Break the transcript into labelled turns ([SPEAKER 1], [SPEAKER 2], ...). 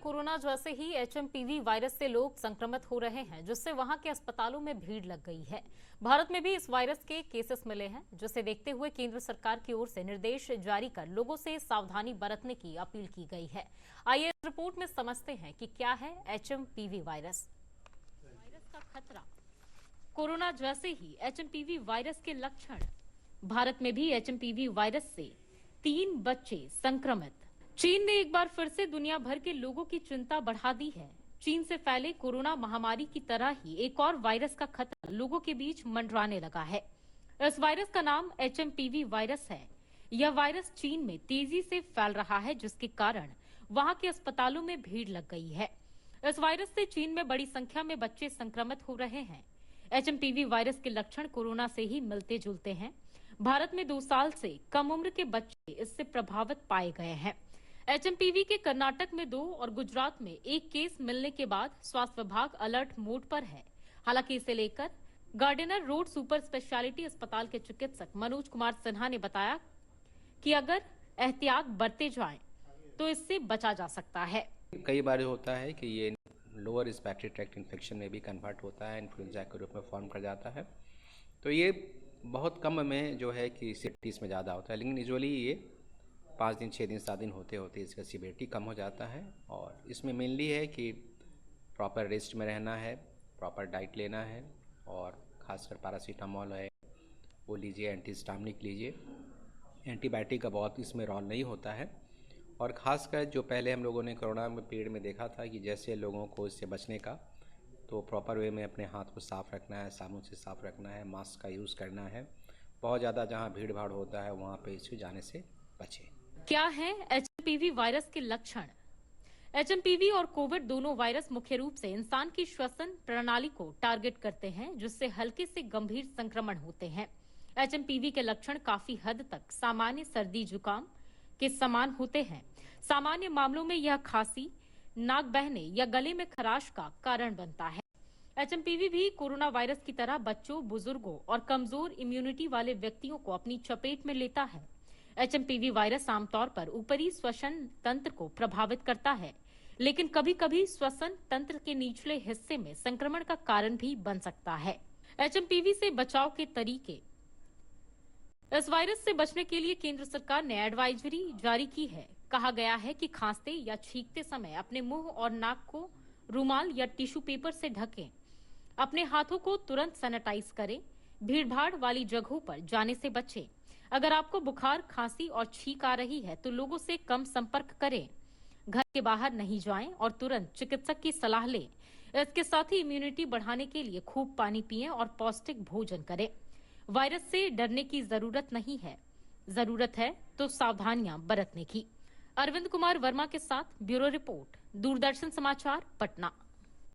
[SPEAKER 1] Corona जैसे ही HMPV virus से लोग संक्रमित हो रहे हैं, जिससे वहां के अस्पतालों में भीड़ लग गई है। भारत में भी इस वायरस के केसेस मिले हैं, जिसे देखते हुए केंद्र सरकार की ओर से निर्देश जारी कर लोगों से सावधानी बरतने की अपील की गई है। आइए इस रिपोर्ट में समझते हैं कि क्या है एचएमपीवी वायरस का खतरा। कोरोना जैसे ही एचएमपीवी वायरस के लक्षण। भारत में भी एचएमपीवी वायरस से 3 बच्चे संक्रमित। चीन ने एक बार फिर से दुनिया भर के लोगों की चिंता बढ़ा दी है। चीन से फैले कोरोना महामारी की तरह ही एक और वायरस का खतरा लोगों के बीच मंडराने लगा है। इस वायरस का नाम एचएमपीवी वायरस है। यह वायरस चीन में तेजी से फैल रहा है, जिसके कारण वहां के अस्पतालों में भीड़ लग गई है। इस वायरस से चीन में बड़ी संख्या में बच्चे संक्रमित हो रहे हैं। एचएमपीवी वायरस के लक्षण कोरोना से ही मिलते जुलते हैं। भारत में 2 साल से कम उम्र के बच्चे इससे प्रभावित पाए गए हैं। एचएमपीवी के कर्नाटक में 2 और गुजरात में 1 केस मिलने के बाद स्वास्थ्य विभाग अलर्ट मोड पर है। हालांकि इसे लेकर गार्डनर रोड सुपर स्पेशलिटी अस्पताल के चिकित्सक मनोज कुमार सिन्हा ने बताया कि अगर एहतियात बरते जाएं तो इससे बचा जा सकता है।
[SPEAKER 2] कई बार होता है कि ये लोअर रिस्पिरेटरी ट्रैक्ट इन्फेक्शन में भी कन्वर्ट होता है, इन्फ्लुएंजा के रूप में फॉर्म कर जाता है। तो ये बहुत कम में जो है कि सिटीज़ में ज़्यादा होता है, लेकिन यूजुअली ये 5 दिन 6 दिन 7 दिन होते होते इसका सीवियरिटी कम हो जाता है। और इसमें मेनली है कि प्रॉपर रेस्ट में रहना है, प्रॉपर डाइट लेना है, और खासकर पैरासीटामॉल है वो लीजिए, एंटीहिस्टामिनिक लीजिए। एंटीबायोटिक का बहुत इसमें रोल नहीं होता है। और ख़ासकर जो पहले हम लोगों ने कोरोना में पीरियड में देखा था कि जैसे लोगों को इससे बचने का, तो प्रॉपर वे में अपने हाथ को साफ़ रखना है, साबुन से साफ़ रखना है, मास्क का यूज़ करना है। बहुत ज़्यादा जहाँ भीड़ भाड़ होता है वहाँ पे इससे जाने से बचें।
[SPEAKER 1] क्या है एचएमपीवी वायरस के लक्षण? एचएमपीवी और कोविड दोनों वायरस मुख्य रूप से इंसान की श्वसन प्रणाली को टारगेट करते हैं, जिससे हल्के से गंभीर संक्रमण होते हैं। एचएमपीवी के लक्षण काफी हद तक सामान्य सर्दी जुकाम के समान होते हैं। सामान्य मामलों में यह खांसी, नाक बहने या गले में खराश का कारण बनता है। एचएमपीवी भी कोरोना वायरस की तरह बच्चों, बुजुर्गों और कमजोर इम्यूनिटी वाले व्यक्तियों को अपनी चपेट में लेता है। एचएमपीवी वायरस आमतौर पर ऊपरी श्वसन तंत्र को प्रभावित करता है, लेकिन कभी-कभी श्वसन तंत्र के निचले हिस्से में संक्रमण का कारण भी बन सकता है। एचएमपीवी से बचाव के तरीके। इस वायरस से बचने के लिए केंद्र सरकार ने एडवाइजरी जारी की है। कहा गया है कि खांसते या छींकते समय अपने मुंह और नाक को रुमाल या टिश्यू पेपर से ढकें। अपने हाथों को तुरंत सैनिटाइज करें। भीड़भाड़ वाली जगहों पर जाने से बचें। अगर आपको बुखार, खांसी और छींक आ रही है तो लोगों से कम संपर्क करें। घर के बाहर नहीं जाएं और तुरंत चिकित्सक की सलाह लें। इसके साथ ही इम्यूनिटी बढ़ाने के लिए खूब पानी पिएं और पौष्टिक भोजन करें। वायरस से डरने की जरूरत नहीं है, जरूरत है तो सावधानियां बरतने की। अरविंद कुमार वर्मा के साथ ब्यूरो रिपोर्ट, दूरदर्शन समाचार, पटना।